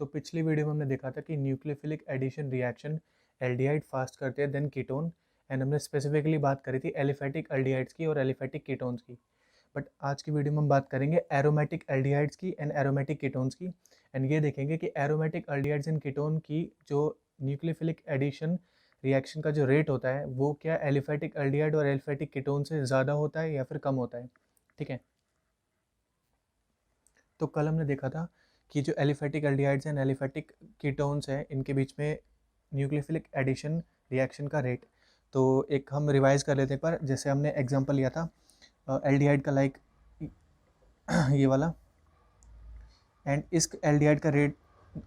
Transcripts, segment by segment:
तो पिछली वीडियो में हमने देखा था कि nucleophilic addition reaction aldehyde fast करते हैं देन कीटोन, एंड हमने स्पेसिफिकली बात करी थी एलिफेटिक एल्डिहाइड्स की और एलिफेटिक कीटोन्स की। बट आज की वीडियो में हम बात करेंगे एरोमेटिक एल्डिहाइड्स की एंड एरोमेटिक कीटोन्स की, एंड ये देखेंगे कि एरोमेटिक एल्डिहाइड्स एंड कीटोन की जो न्यूक्लियोफिलिक एडिशन रिएक्शन का जो रेट होता है वो क्या एलिफेटिक एल्डिहाइड और एलिफेटिक कीटोन से ज़्यादा होता है या फिर कम होता है। ठीक है, तो कल हमने देखा था कि जो aliphatic aldehydes and aliphatic ketones हैं इनके बीच में न्यूक्लियोफिलिक एडिशन रिएक्शन का रेट। तो एक हम रिवाइज कर लेते हैं पर जैसे हमने एग्जांपल लिया था एल्डिहाइड का, लाइक ये वाला, एंड इस एल्डिहाइड का rate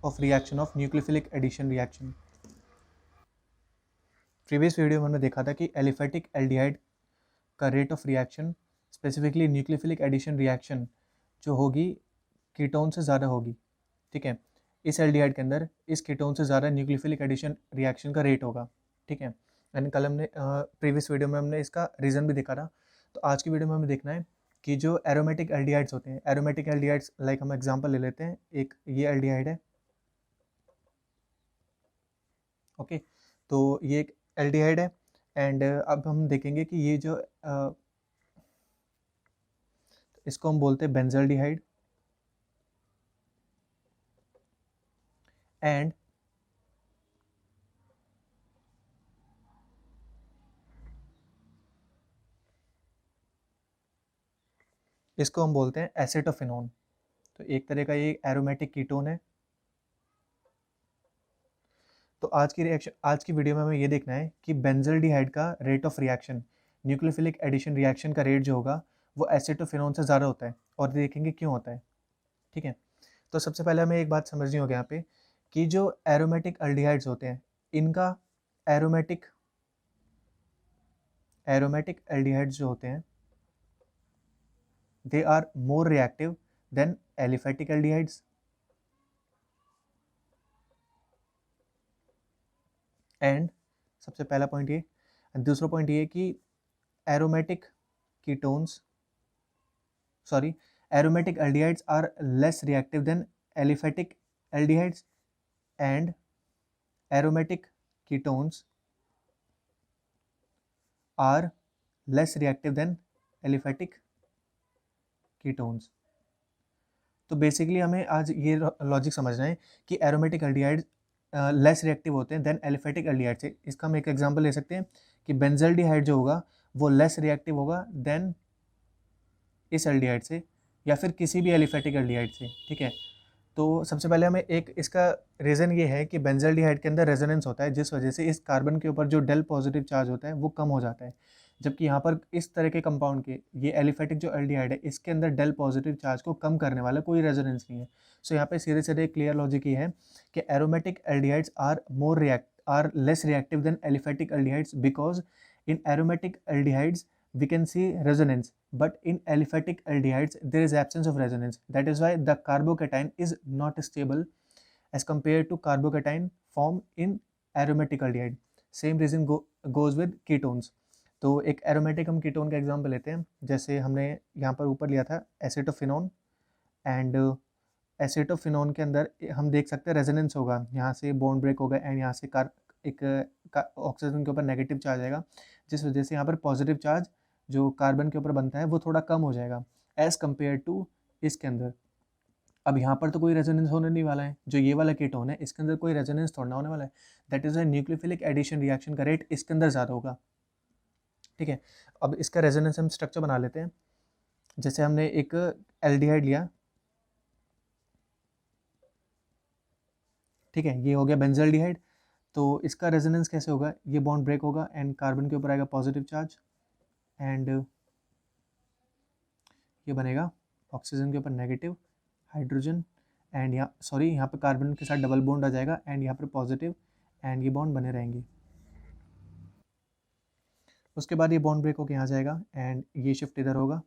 of reaction of nucleophilic addition reaction. Previous video में हमने देखा था कि एलिफेटिक एल्डिहाइड का rate of reaction specifically nucleophilic addition reaction जो होगी कीटोन से ज़्यादा होगी। ठीक है, इस एल्डिहाइड के अंदर इस कीटोन से ज़्यादा न्यूक्लियोफिलिक एडिशन रिएक्शन का रेट होगा। ठीक है, एंड कल हमने प्रीवियस वीडियो में हमने इसका रीज़न भी देखा था। तो आज की वीडियो में हमें देखना है कि जो एरोमेटिक एल्डिहाइड्स होते हैं, एरोमेटिक एल्डिहाइड्स लाइक हम एग्जांपल ले लेते हैं, एक ये एल्डिहाइड है। ओके, तो ये एक एल्डिहाइड है एंड अब हम देखेंगे कि ये जो इसको हम बोलते हैं बेंजल्डिहाइड, एंड इसको हम बोलते हैं एसेटोफिनोन। तो एक तरह का ये एरोमेटिक कीटोन है। तो आज की वीडियो में हमें ये देखना है कि बेंजल्डिहाइड का rate of reaction, nucleophilic addition reaction का रेट जो होगा वो एसेटोफिनोन से ज़्यादा होता है, और देखेंगे क्यों होता है। ठीक है, तो सबसे पहले हमें एक बात समझनी होगी यहाँ पे कि जो एरोमेटिक एल्डिहाइड्स होते हैं इनका एरोमेटिक एरोमेटिक एल्डिहाइड्स जो होते हैं they are more reactive than aliphatic aldehydes. And सबसे पहला पॉइंट ये, दूसरा पॉइंट ये कि aromatic ketones sorry aromatic aldehydes are less reactive than aliphatic aldehydes, and aromatic ketones are less reactive than aliphatic ketones। तो बेसिकली हमें आज ये लॉजिक समझना है कि एरोमेटिक एल्डिहाइड्स लेस रिएक्टिव होते हैं देन एलिफेटिक एल्डिहाइड से। इसका हम एक एग्जांपल ले सकते हैं कि बेंजल्डिहाइड जो होगा वो लेस रिएक्टिव होगा देन इस एल्डिहाइड से या फिर किसी भी एलिफेटिक एल्डिहाइड से। ठीक है, तो सबसे पहले हमें एक इसका रीज़न ये है कि बेंजल्डिहाइड के अंदर रेजोनेंस होता है जिस वजह से इस कार्बन के ऊपर जो डेल पॉजिटिव चार्ज होता है वो कम हो जाता है, जबकि यहाँ पर इस तरह के कंपाउंड के ये एलिफेटिक जो एल्डिहाइड है इसके अंदर डेल पॉजिटिव चार्ज को कम करने वाला कोई रेजोनेंस नहीं है। सो यहाँ पे सीधे सीधे क्लियर लॉजिक ये है कि aromatic aldehydes are less reactive than aliphatic aldehydes because in aromatic aldehydes we can see resonance, but in aliphatic aldehydes there is absence of resonance. That is why the carbocation is not stable as compared to carbocation formed in aromatic aldehyde. Same reason goes with ketones. तो एक aromatic हम ketone का example लेते हैं, जैसे हमने यहाँ पर ऊपर लिया था एसेटोफिनोन, एंड एसेटोफिनोन के अंदर हम देख सकते हैं रेजोनेंस होगा, यहाँ से बॉन्ड ब्रेक होगा एंड यहाँ से ऑक्सीजन के ऊपर नेगेटिव चार्ज आएगा, जिस वजह से यहाँ पर पॉजिटिव चार्ज जो कार्बन के ऊपर बनता है वो थोड़ा कम हो जाएगा एज़ कम्पेयर टू इसके अंदर। अब यहाँ पर तो कोई रेजोनेंस होने नहीं वाला है, जो ये वाला कीटोन है इसके अंदर कोई रेजोनेंस थोड़ा होने वाला है। That is nucleophilic addition reaction का रेट इसके अंदर ज़्यादा होगा। ठीक है, अब इसका रेजोनेंस हम स्ट्रक्चर बना लेते हैं। जैसे हमने एक एल्डिहाइड लिया, ठीक है, ये हो गया बेंजल्डिहाइड। तो इसका रेजोनेंस कैसे होगा, ये बॉन्ड ब्रेक होगा एंड कार्बन के ऊपर आएगा पॉजिटिव चार्ज, एंड ये बनेगा ऑक्सीजन के ऊपर नेगेटिव हाइड्रोजन, एंड यहाँ पे कार्बन के साथ डबल बॉन्ड आ जाएगा एंड यहाँ पर पॉजिटिव, एंड ये बॉन्ड बने रहेंगे। उसके बाद ये बॉन्ड ब्रेक होकर यहाँ जाएगा एंड ये शिफ्ट इधर होगा।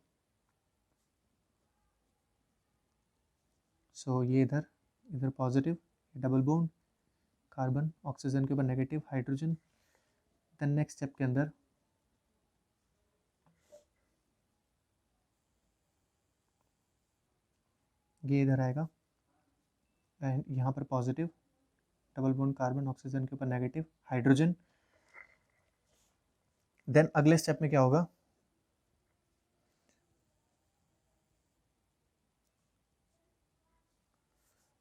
सो ये इधर positive double bond carbon oxygen के ऊपर negative hydrogen. Then next step के अंदर ये इधर आएगा एंड यहाँ पर positive, double bond carbon, oxygen के ऊपर नेगेटिव, हाइड्रोजन। देन अगले स्टेप में क्या होगा,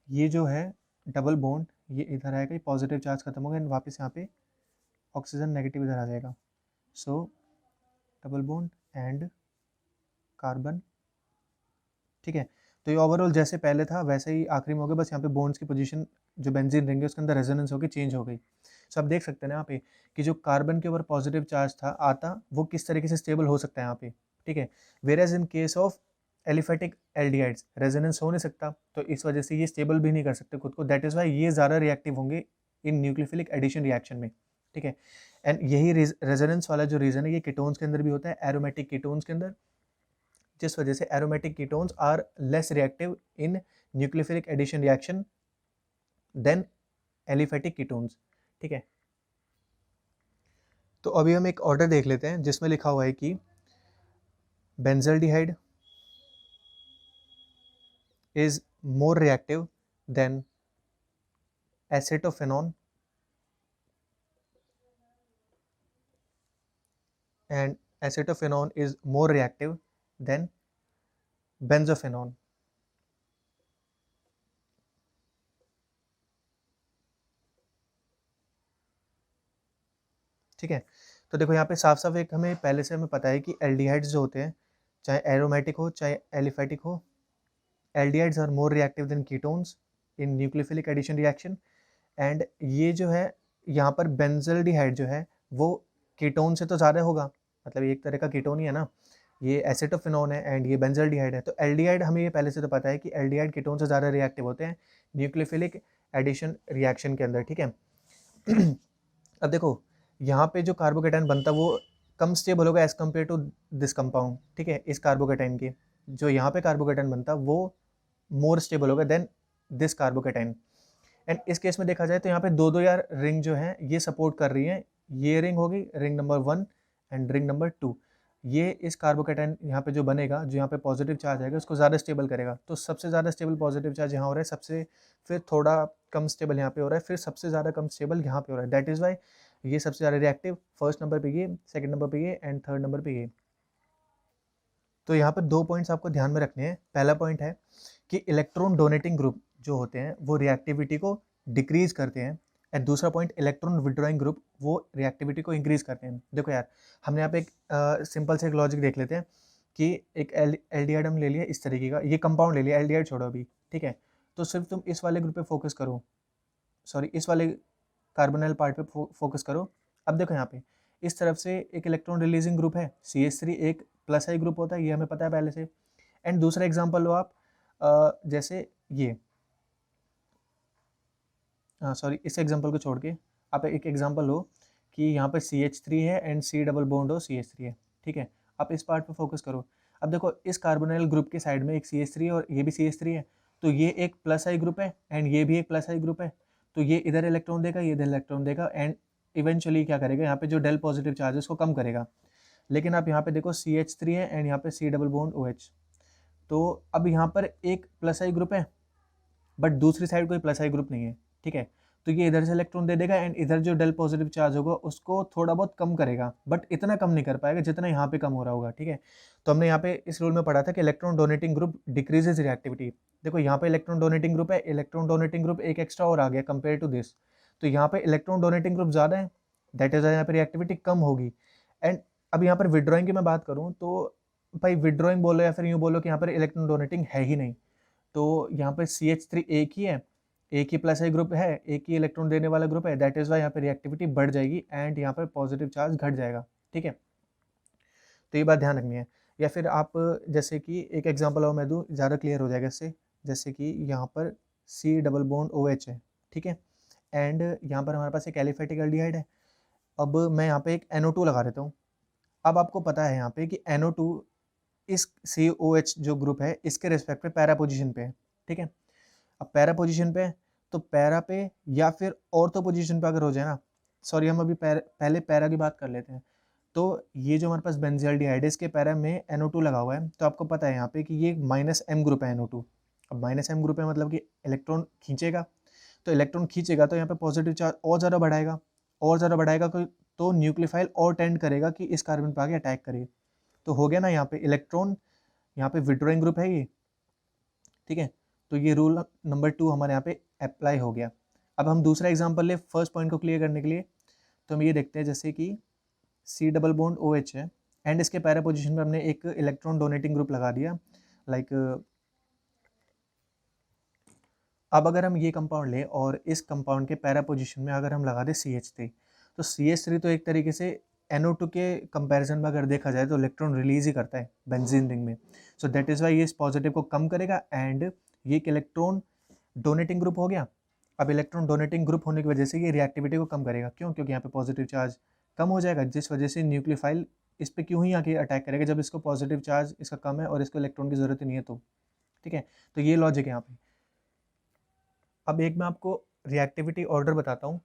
ये जो है डबल बॉन्ड ये इधर आएगा, ये पॉजिटिव चार्ज खत्म होगा एंड वापस यहाँ पे ऑक्सीजन नेगेटिव इधर आ जाएगा। सो डबल बॉन्ड एंड कार्बन, ठीक है। तो ये ओवरऑल जैसे पहले था वैसे ही आखिरी में हो गया, बस यहाँ पे बॉन्ड्स की पोजीशन जो बेंजीन रिंग है उसके अंदर रेजोनेंस होकर चेंज हो गई। सो आप देख सकते हैं ना यहाँ पे कि जो कार्बन के ऊपर पॉजिटिव चार्ज था आता वो किस तरीके से स्टेबल हो सकता है यहाँ पे, ठीक है। Whereas in case of aliphatic aldehydes resonance हो नहीं सकता, तो इस वजह से ये स्टेबल भी नहीं कर सकते खुद को, दैट इज वाई ये ज़्यादा रिएक्टिव होंगे इन न्यूक्लियोफिलिक एडिशन रिएक्शन में, ठीक है। एंड यही रेजोनेंस वाला जो रीज़न है ये कीटोन्स के अंदर भी होता है, एरोमेटिक कीटोन्स के अंदर, जिस वजह से aromatic ketones are less reactive in nucleophilic addition reaction than aliphatic ketones, ठीक है। तो अभी हम एक ऑर्डर देख लेते हैं जिसमें लिखा हुआ है कि benzaldehyde is more reactive than acetophenone and acetophenone is more reactive than benzophenone, ठीक है। तो देखो यहाँ पे साफ साफ एक हमें पहले से हमें पता है कि एल्डिहाइड्स जो होते हैं चाहे एरोमेटिक हो चाहे एलिफेटिक हो, aldehydes are more reactive than ketones in nucleophilic addition reaction. And ये जो है यहाँ पर बेंजल्डिहाइड जो है वो कीटोन से तो ज़्यादा होगा, मतलब एक तरह का कीटोन ही है ना, ये एसिटोफिनोन है एंड ये बेंजल्डिहाइड है। तो एल्डिहाइड हमें ये पहले से तो पता है कि एल्डिहाइड कीटोन से ज़्यादा रिएक्टिव होते हैं न्यूक्लियोफिलिक एडिशन रिएक्शन के अंदर, ठीक है। अब देखो यहाँ पे जो कार्बोकेटाइन बनता है वो कम स्टेबल होगा as compare to this compound, ठीक है। इस कार्बोकेटाइन के जो यहाँ पे कार्बोकेटाइन बनता है वो मोर स्टेबल होगा देन दिस कार्बोकेटाइन। एंड इस केस में देखा जाए तो यहाँ पे दो यार रिंग जो है ये सपोर्ट कर रही है, ये रिंग होगी ring number 1 and ring number 2, ये इस कार्बोकेटाइन यहाँ पे जो बनेगा जो यहाँ पे पॉजिटिव चार्ज आएगा उसको ज़्यादा स्टेबल करेगा। तो सबसे ज़्यादा स्टेबल पॉजिटिव चार्ज यहाँ हो रहा है, सबसे फिर थोड़ा कम स्टेबल यहाँ पे हो रहा है, फिर सबसे ज़्यादा कम स्टेबल यहाँ पे हो रहा है, दैट इज़ वाई ये सबसे ज़्यादा रिएक्टिव फर्स्ट नंबर पे ये, सेकंड नंबर पे ये एंड थर्ड नंबर पे ये। तो यहाँ पर 2 पॉइंट्स आपको ध्यान में रखने हैं। पहला पॉइंट है कि इलेक्ट्रॉन डोनेटिंग ग्रुप जो होते हैं वो रिएक्टिविटी को डिक्रीज करते हैं, एंड दूसरा पॉइंट इलेक्ट्रॉन विड्रॉइंग ग्रुप वो रिएक्टिविटी को इंक्रीज करते हैं। देखो यार हमने यहाँ पे एक सिंपल से एक लॉजिक देख लेते हैं कि एक एल्डिहाइड हम ले लिया इस तरीके का, ये कंपाउंड ले लिया, एल्डिहाइड छोड़ो अभी, ठीक है। तो सिर्फ तुम इस वाले ग्रुप पे फोकस करो, सॉरी इस वाले कार्बोनिल पार्ट पे फोकस करो। अब देखो यहाँ पे इस तरफ से एक इलेक्ट्रॉन रिलीजिंग ग्रुप है CH3, एक प्लस आई ग्रुप होता है, ये हमें पता है पहले से। एंड दूसरा एग्जाम्पल लो आप जैसे ये, हाँ सॉरी इस एग्जांपल को छोड़ के आप एक एग्जांपल लो कि यहाँ पर CH3 है एंड C डबल बॉन्ड हो CH3 है, ठीक है। आप इस पार्ट पे फोकस करो। अब देखो इस कार्बोनिल ग्रुप के साइड में एक CH3 है और ये भी CH3 है, तो ये एक प्लस आई ग्रुप है एंड ये भी एक प्लस आई ग्रुप है, तो ये इधर इलेक्ट्रॉन देगा ये इधर इलेक्ट्रॉन देगा एंड इवेंचुअली क्या करेगा यहाँ पे जो डेल पॉजिटिव चार्ज है उसको कम करेगा। लेकिन आप यहाँ पे देखो CH3 है एंड यहाँ पे C डबल बॉन्ड OH, तो अब यहाँ पर एक प्लस आई ग्रुप है बट दूसरी साइड कोई प्लस आई ग्रुप नहीं है, ठीक है। तो ये इधर से इलेक्ट्रॉन दे देगा एंड इधर जो डेल पॉजिटिव चार्ज होगा उसको थोड़ा बहुत कम करेगा, बट इतना कम नहीं कर पाएगा जितना यहाँ पे कम हो रहा होगा, ठीक है। तो हमने यहाँ पे इस रूल में पढ़ा था कि electron donating group decreases reactivity. देखो यहाँ पे इलेक्ट्रॉन डोनेटिंग ग्रुप है, इलेक्ट्रॉन डोनेटिंग ग्रुप एक एक्स्ट्रा और आ गया कंपेयर टू दिस, तो यहाँ पे इलेक्ट्रॉन डोनेटिंग ग्रुप ज़्यादा है, दैट इज यहाँ पे रिएक्टिविटी कम होगी। एंड अब यहाँ पर विड्रॉइंग की मैं बात करूँ तो भाई विड्रॉइंग बोलो या फिर यूँ बोलो कि यहाँ पर इलेक्ट्रॉन डोनेटिंग है ही नहीं, तो यहाँ पर CH3 एक ही है, एक ही प्लस आई ग्रुप है, एक ही इलेक्ट्रॉन देने वाला ग्रुप है, दैट इज वाई यहाँ पे रिएक्टिविटी बढ़ जाएगी एंड यहाँ पर पॉजिटिव चार्ज घट जाएगा, ठीक है। तो ये बात ध्यान रखनी है। या फिर आप जैसे कि एक एग्जांपल और मैं दूँ ज़्यादा क्लियर हो जाएगा इससे, जैसे कि यहाँ पर C डबल बॉन्ड OH है, ठीक है, एंड यहाँ पर हमारे पास एक एलिफेटिक एल्डिहाइड है। अब मैं यहाँ पे एक NO2 लगा देता हूँ। अब आपको पता है यहाँ पे कि NO2 इस COH जो ग्रुप है इसके रिस्पेक्ट पे पैरा पोजिशन पे है, ठीक है। अब पैरा पोजीशन पे तो पैरा पे या फिर ऑर्थो पोजीशन पे अगर हो जाए ना, सॉरी हम अभी पहले पैरा की बात कर लेते हैं। तो ये जो हमारे पास बेंजील्डिहाइड है इसके पैरा में NO2 लगा हुआ है, तो आपको पता है यहाँ पे कि ये -M ग्रुप है NO2, अब -m ग्रुप है मतलब कि इलेक्ट्रॉन खींचेगा, तो इलेक्ट्रॉन खींचेगा तो यहाँ पे पॉजिटिव चार्ज और ज़्यादा बढ़ाएगा, और ज़्यादा बढ़ाएगा तो न्यूक्लियोफाइल और टेंड करेगा कि इस कार्बन पे आके अटैक करे। तो हो गया ना यहाँ पे इलेक्ट्रॉन, यहाँ पे विड्रॉइंग ग्रुप है ये, ठीक है। तो ये रूल नंबर 2 हमारे यहाँ पे अप्लाई हो गया। अब हम दूसरा एग्जाम्पल ले फर्स्ट पॉइंट को क्लियर करने के लिए। तो हम ये देखते हैं जैसे कि C डबल बॉन्ड OH है एंड इसके पैरा पोजिशन में हमने एक इलेक्ट्रॉन डोनेटिंग ग्रुप लगा दिया लाइक अब अगर हम ये कंपाउंड लें और इस कंपाउंड के पैरा पोजिशन में अगर हम लगा दें CH3, तो CH3 तो एक तरीके से NO2 के कंपैरिजन में अगर देखा जाए तो इलेक्ट्रॉन रिलीज ही करता है बेंजीन रिंग में। सो दैट इज़ वाई ये इस पॉजिटिव को कम करेगा एंड ये एक इलेक्ट्रॉन डोनेटिंग ग्रुप हो गया। अब इलेक्ट्रॉन डोनेटिंग ग्रुप होने की वजह से ये रिएक्टिविटी को कम करेगा, क्यों? क्योंकि यहाँ पे पॉजिटिव चार्ज कम हो जाएगा, जिस वजह से न्यूक्लियोफाइल इस पर क्यों ही आके अटैक करेगा जब इसको पॉजिटिव चार्ज इसका कम है और इसको इलेक्ट्रॉन की ज़रूरत ही नहीं है। तो ठीक है, तो ये लॉजिक है यहाँ पे। अब एक मैं आपको रिएक्टिविटी ऑर्डर बताता हूँ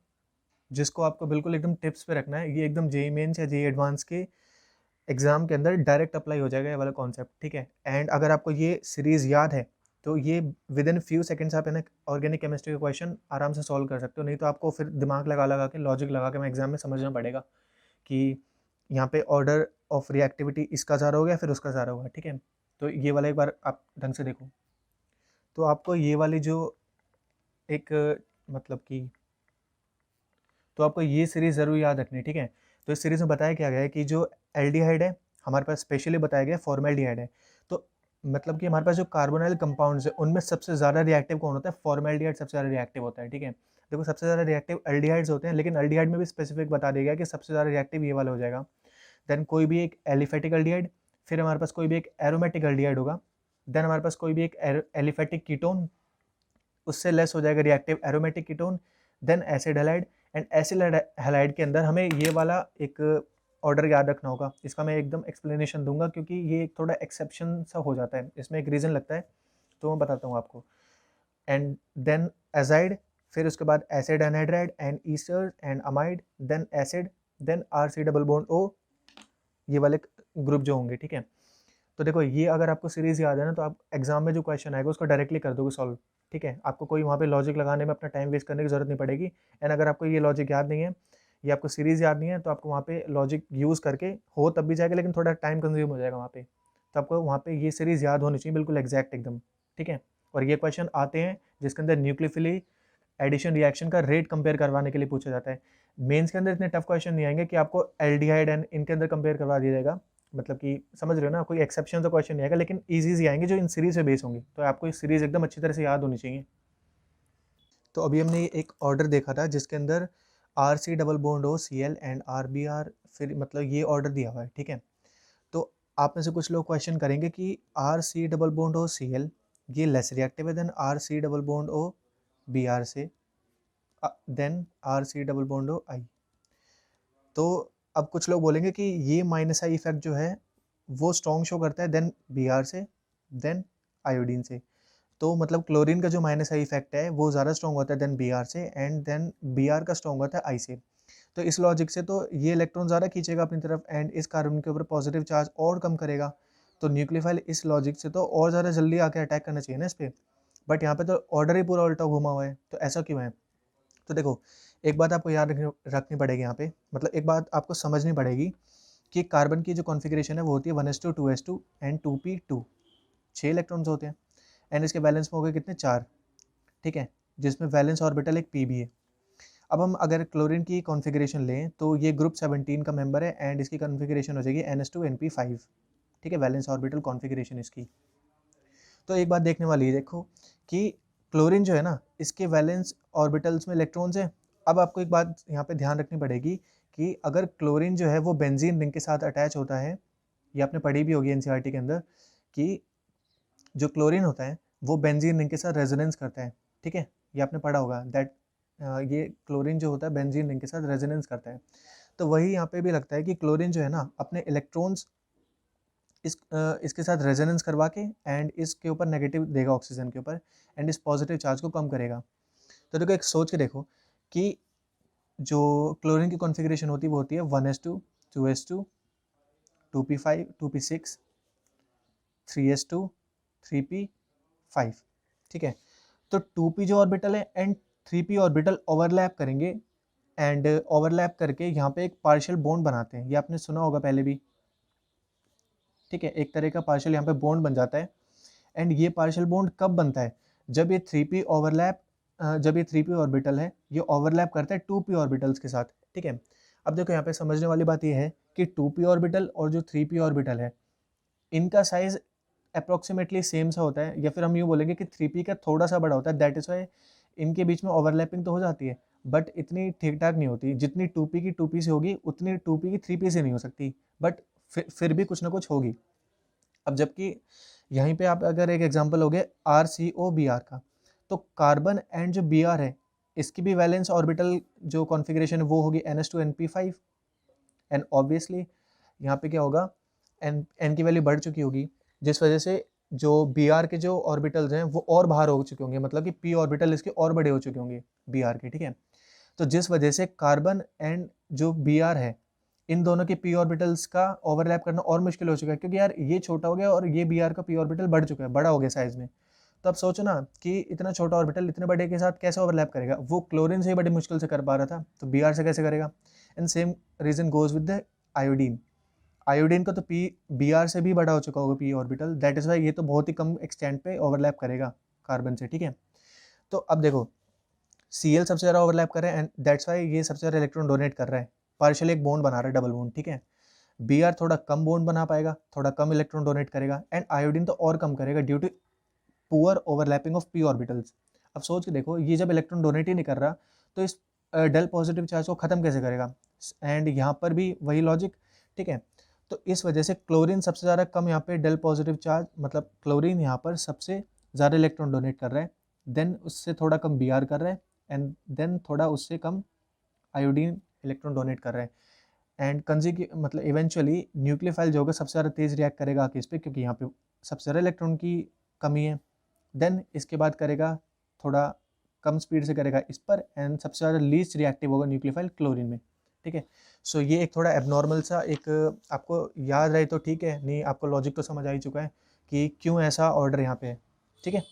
जिसको आपको बिल्कुल एकदम टिप्स पे रखना है। ये एकदम जेईई मेंस या जेईई एडवांस के एग्जाम के अंदर डायरेक्ट अप्लाई हो जाएगा ये वाला कॉन्सेप्ट, ठीक है। एंड अगर आपको ये सीरीज़ याद है तो ये विद इन फ्यू सेकंड्स आप ऑर्गेनिक केमिस्ट्री का क्वेश्चन आराम से सॉल्व कर सकते हो। नहीं तो आपको फिर दिमाग लगा लगा के लॉजिक लगा के मैं एग्जाम में समझना पड़ेगा कि यहाँ पे ऑर्डर ऑफ रिएक्टिविटी इसका ज़्यादा हो गया फिर उसका ज़्यादा होगा, ठीक है। तो ये वाला एक बार आप ढंग से देखो तो आपको ये वाली जो एक मतलब कि तो आपको ये सीरीज़ ज़रूर याद रखनी है, ठीक है। तो इस सीरीज़ में बताया क्या गया है कि जो एल्डिहाइड है हमारे पास स्पेशली बताया गया फॉर्मेल्डिहाइड है। तो मतलब कि हमारे पास जो कार्बोनाइल कंपाउंड्स है उनमें सबसे ज़्यादा रिएक्टिव कौन होता है? फॉर्मेल्डिहाइड सबसे ज़्यादा रिएक्टिव होता है, ठीक है। देखो सबसे ज़्यादा रिएक्टिव एल्डिहाइड्स होते हैं, लेकिन एल्डिहाइड में भी स्पेसिफिक बता दिया गया कि सबसे ज़्यादा रिएक्टिव ये वाला हो जाएगा। देन कोई भी एक एलिफेटिक एल्डिहाइड, फिर हमारे पास कोई भी एक एरोमेटिक एल्डिहाइड होगा, देन हमारे पास कोई भी एक एलिफेटिक कीटोन, उससे लेस हो जाएगा reactive aromatic ketone, then acid halide. And acid halide के अंदर हमें ये वाला एक ऑर्डर याद रखना होगा। इसका मैं एकदम एक्सप्लेनेशन दूंगा क्योंकि ये एक थोड़ा एक्सेप्शन सा हो जाता है, इसमें एक रीज़न लगता है, तो मैं बताता हूँ आपको। एंड देन एजाइड, फिर उसके बाद acid anhydride and ester and amide, then acid, then RC double bond O, ये वाले ग्रुप जो होंगे, ठीक है। तो देखो ये अगर आपको सीरीज याद है ना तो आप एग्जाम में जो क्वेश्चन आएगा उसको डायरेक्टली कर दोगे सॉल्व, ठीक है। आपको कोई वहाँ पे लॉजिक लगाने में अपना टाइम वेस्ट करने की जरूरत नहीं पड़ेगी। एंड अगर आपको ये लॉजिक याद नहीं है, ये आपको सीरीज याद नहीं है, तो आपको वहाँ पे लॉजिक यूज़ करके हो तब भी जाएगा, लेकिन थोड़ा टाइम कंज्यूम हो जाएगा वहाँ पे। तो आपको वहाँ पे ये सीरीज याद होनी चाहिए बिल्कुल एग्जैक्ट एकदम, ठीक है। और ये क्वेश्चन आते हैं जिसके अंदर न्यूक्लियोफिली एडिशन रिएक्शन का रेट कंपेयर करवाने के लिए पूछा जाता है। मेंस के अंदर इतने टफ क्वेश्चन नहीं आएंगे कि आपको एल्डिहाइड एंड इनके अंदर कंपेयर करवा दिया जाएगा, मतलब कि समझ रहे हो ना, कोई एक्सेप्शन तो क्वेश्चन नहीं आएगा, लेकिन इजी आएंगे जो इन सीरीज पे बेस होंगे। तो आपको इस सीरीज एकदम अच्छी तरह से याद होनी चाहिए। तो अभी हमने एक ऑर्डर देखा था जिसके अंदर RC double bond O Cl and RBr, फिर मतलब ये ऑर्डर दिया हुआ है, ठीक है। तो आप में से कुछ लोग क्वेश्चन करेंगे कि RC double bond O Cl ये लेस रिएक्टिव है then RC double bond O Br से, then RC double bond O I। तो अब कुछ लोग बोलेंगे कि ये -I इफेक्ट जो है वो स्ट्रॉन्ग शो करता है देन Br से, देन आयोडीन से। तो मतलब क्लोरीन का जो -I इफेक्ट है वो ज़्यादा स्ट्रॉन्ग होता है देन Br से, एंड देन Br का स्ट्रॉन्ग होता है I से। तो इस लॉजिक से तो ये इलेक्ट्रॉन ज़्यादा खींचेगा अपनी तरफ एंड इस कार्बन के ऊपर पॉजिटिव चार्ज और कम करेगा। तो न्यूक्लियोफाइल इस लॉजिक से तो और ज़्यादा जल्दी आके अटैक करना चाहिए ना इस पर, बट यहाँ पे तो ऑर्डर ही पूरा उल्टा घुमा हुआ है, तो ऐसा क्यों है? तो देखो एक बात आपको याद रखनी पड़ेगी यहाँ पे, मतलब एक बात आपको समझनी पड़ेगी कि कार्बन की जो कॉन्फ़िगरेशन है वो होती है 1s2 2s2 and 2p2, 6 electrons होते हैं। एंड इसके बैलेंस में हो गए कितने? 4, ठीक है, जिसमें वैलेंस ऑर्बिटल एक p भी है। अब हम अगर क्लोरीन की कॉन्फ़िगरेशन लें तो ये ग्रुप 17 का मेंबर है एंड इसकी कॉन्फ़िगरेशन हो जाएगी NS2 NP5, ठीक है, वैलेंस ऑर्बिटल कॉन्फ़िगरेशन इसकी। तो एक बात देखने वाली है, देखो कि क्लोरीन जो है ना इसके वैलेंस ऑर्बिटल्स में इलेक्ट्रॉन्स हैं। अब आपको एक बात यहाँ पे ध्यान रखनी पड़ेगी कि अगर क्लोरीन जो है वो बेंजीन रिंग के साथ अटैच होता है, ये आपने पढ़ी भी होगी एनसीईआरटी के अंदर कि जो क्लोरीन होता है वो बेंजीन रिंग के साथ रेजोनेंस करता है, ठीक है, ये आपने पढ़ा होगा दैट ये क्लोरीन जो होता है बेंजीन रिंग के साथ रेजोनेंस करता है। तो वही यहाँ पे भी लगता है कि क्लोरीन जो है ना अपने इलेक्ट्रॉन्स इसके साथ रेजोनेंस करवा के एंड इसके ऊपर नेगेटिव देगा ऑक्सीजन के ऊपर एंड इस पॉजिटिव चार्ज को कम करेगा। तो देखो एक सोच के देखो कि जो क्लोरीन की कॉन्फ़िगरेशन होती है वो होती है 1s2 2s2 2p5 2p6 3s2 3p5, ठीक है। तो 2p जो ऑर्बिटल है एंड 3p ऑर्बिटल ओवरलैप करेंगे एंड ओवरलैप करके यहाँ पे एक पार्शियल बॉन्ड बनाते हैं, ये आपने सुना होगा पहले भी, ठीक है। एक तरह का पार्शियल यहाँ पे बॉन्ड बन जाता है एंड ये पार्शियल बॉन्ड कब बनता है, जब ये 3p ओवरलैप जब ये 3p ऑर्बिटल है ये ओवरलैप करता है 2p ऑर्बिटल्स के साथ, ठीक है। अब देखो यहाँ पे समझने वाली बात ये है कि 2p ऑर्बिटल और जो 3p ऑर्बिटल है इनका साइज अप्रोक्सीमेटली सेम सा होता है, या फिर हम यूँ बोलेंगे कि 3p का थोड़ा सा बड़ा होता है, दैट इज़ वाई इनके बीच में ओवरलैपिंग तो हो जाती है बट इतनी ठीक ठाक नहीं होती, जितनी 2p की 2p से होगी उतनी 2p की 3p से नहीं हो सकती, बट फिर भी कुछ ना कुछ होगी। अब जबकि यहीं पे आप अगर एक एग्जांपल हो गए RCOBr का, तो कार्बन एंड जो Br है इसकी भी वैलेंस ऑर्बिटल जो कॉन्फ़िगरेशन है वो होगी NH2NP5 एंड ऑब्वियसली यहाँ पे क्या होगा, n की वैल्यू बढ़ चुकी होगी, जिस वजह से जो Br के जो ऑर्बिटल्स हैं वो और बाहर हो चुके होंगे, मतलब कि p ऑर्बिटल इसके और बड़े हो चुके होंगे Br के, ठीक है। तो जिस वजह से कार्बन एंड जो Br है इन दोनों के p ऑर्बिटल्स का ओवरलैप करना और मुश्किल हो चुका है, क्योंकि यार ये छोटा हो गया और ये Br का p ऑर्बिटल बढ़ चुका है, बड़ा हो गया साइज में। तो अब सोचो ना कि इतना छोटा ऑर्बिटल इतने बड़े के साथ कैसे ओवरलैप करेगा, वो क्लोरीन से ही बड़ी मुश्किल से कर पा रहा था, तो Br से कैसे करेगा। And same reason goes with the iodine, iodine का तो Br से भी बड़ा हो चुका होगा p orbital, that is why ये तो बहुत ही कम एक्सटेंट पे ओवरलैप करेगा कार्बन से, ठीक है। तो अब देखो Cl सबसे ज़्यादा ओवरलैप कर रहा है एंड दैट्स वाई ये सबसे ज़्यादा इलेक्ट्रॉन डोनेट कर रहा है, पार्शियल एक बॉन्ड बना रहा है, डबल बॉन्ड, ठीक है। Br थोड़ा कम बॉन्ड बना पाएगा, थोड़ा कम इलेक्ट्रॉन डोनेट करेगा एंड आयोडीन तो और कम करेगा due to poor overlapping of p orbitals. अब सोच के देखो ये जब इलेक्ट्रॉन डोनेट ही नहीं कर रहा तो इस डेल पॉजिटिव चार्ज को ख़त्म कैसे करेगा, एंड यहाँ पर भी वही लॉजिक, ठीक है। तो इस वजह से क्लोरीन सबसे ज़्यादा कम यहाँ पे डेल पॉजिटिव चार्ज, मतलब क्लोरीन यहाँ पर सबसे ज़्यादा इलेक्ट्रॉन डोनेट कर रहा है, देन उससे थोड़ा कम Br कर रहा है एंड देन थोड़ा उससे कम आयोडीन इलेक्ट्रॉन डोनेट कर रहा है एंड मतलब इवेंचुअली न्यूक्लियोफाइल जो होगा सबसे ज़्यादा तेज़ रिएक्ट करेगा आके इस पर, क्योंकि यहाँ पे सबसे ज़्यादा इलेक्ट्रॉन की कमी है, देन इसके बाद करेगा थोड़ा कम स्पीड से करेगा इस पर एंड सबसे ज़्यादा लीस्ट रिएक्टिव होगा न्यूक्लियोफाइल क्लोरीन में, ठीक है। सो ये एक थोड़ा एबनॉर्मल सा एक आपको याद रहे तो ठीक है, नहीं आपको लॉजिक तो समझ आ ही चुका है कि क्यों ऐसा ऑर्डर यहाँ पे है, ठीक है।